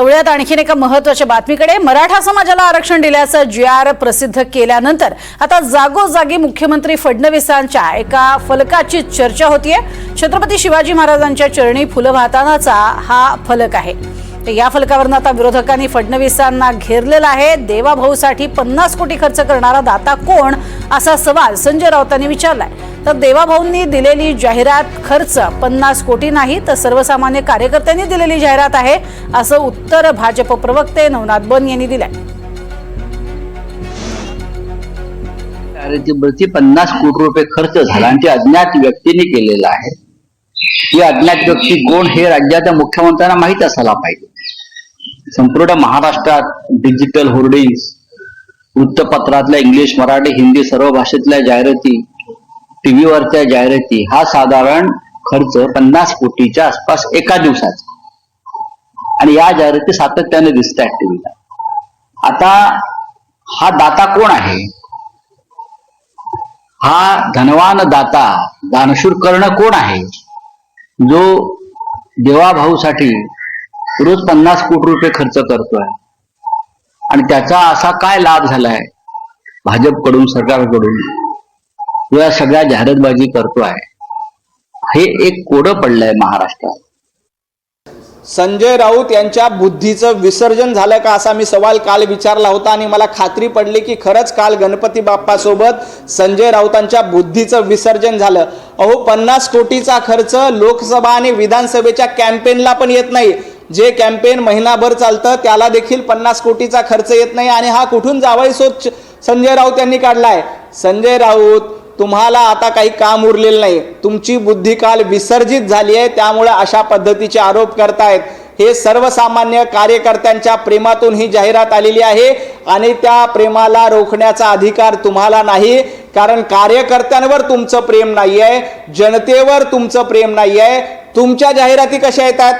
तवळ्यात आणखीन एका महत्त्वाच्या बातमीकडे, मराठा समाजाला आरक्षण दिल्याचं जी.आर. प्रसिद्ध केल्यानंतर आता जागोजागी मुख्यमंत्री फडणवीसांच्या एका फलकाची चर्चा होतीये। छत्रपती शिवाजी महाराजांच्या चरणी फुलं वाहतानाचा हा फलक आहे। या फलकावरून आता विरोधकांनी फडणवीसांना घेरलेला आहे। देवाभाऊसाठी 50 कोटी खर्च करणारा दाता कोण, असा सवाल संजय राऊतांनी विचारलाय। तर देवाभाऊंनी दिलेली जाहिरात खर्च 50 कोटी नाही, तर सर्वसामान्य कार्यकर्त्यांनी दिलेली जाहिरात आहे, असं उत्तर भाजप प्रवक्ते नवनाथ बन यांनी दिलंय। जाहिरातीवरती 50 कोटी रुपये खर्च झाला आणि ते अज्ञात व्यक्तीने केलेला आहे। ही अज्ञात व्यक्ती कोण हे राज्याच्या मुख्यमंत्र्यांना माहित असायला पाहिजे। संपूर्ण महाराष्ट्रात डिजिटल होर्डिंग्स, वृत्तपत्रातल्या इंग्लिश, मराठी, हिंदी सर्व भाषेतल्या जाहिराती, टीव्हीवरच्या जाहिराती, हा साधारण खर्च 50 कोटीच्या आसपास एका दिवसाचा, आणि या जाहिराती सातत्याने दिसत आहेत टीव्हीला। आता हा दाता कोण आहे? हा धनवान दाता, दानशूर कर्ण कोण आहे, जो देवाभाऊसाठी रोज 50 कोटी रुपये खर्च करतोय? आणि त्याचा असा काय लाभ झालाय भाजपकडून, सरकारकडून, या सगळ्या जाहिरातबाजी करतोय? हे एक कोडं पडलंय महाराष्ट्रात। संजय राऊत यांच्या बुद्धीचं विसर्जन झालं का, असा मी सवाल काल विचारला होता आणि मला खात्री पडली की खरंच काल गणपती बाप्पासोबत संजय राऊतांच्या बुद्धीचं विसर्जन झालं। अहो, 50 कोटीचा खर्च लोकसभा आणि विधानसभेच्या कॅम्पेनला पण येत नाही। जे कॅम्पेन महिनाभर चालतं त्याला देखील 50 कोटीचा खर्च येत नाही, आणि हा कुठून जावाई शोध संजय राऊत यांनी काढलाय। संजय राऊत, तुम्हाला आता काही काम उरलेलं नाही, तुमची बुद्धी काल विसर्जित झाली आहे, त्यामुळे अशा पद्धतीचे आरोप करतायत। हे सर्वसामान्य कार्यकर्त्यांच्या प्रेमातून ही जाहिरात आलेली आहे, आणि त्या प्रेमाला रोखण्याचा अधिकार तुम्हाला नाही, कारण कार्यकर्त्यांवर तुमचं प्रेम नाही आहे, जनतेवर तुमचं प्रेम नाही आहे। तुमच्या जाहिराती कशा येतात?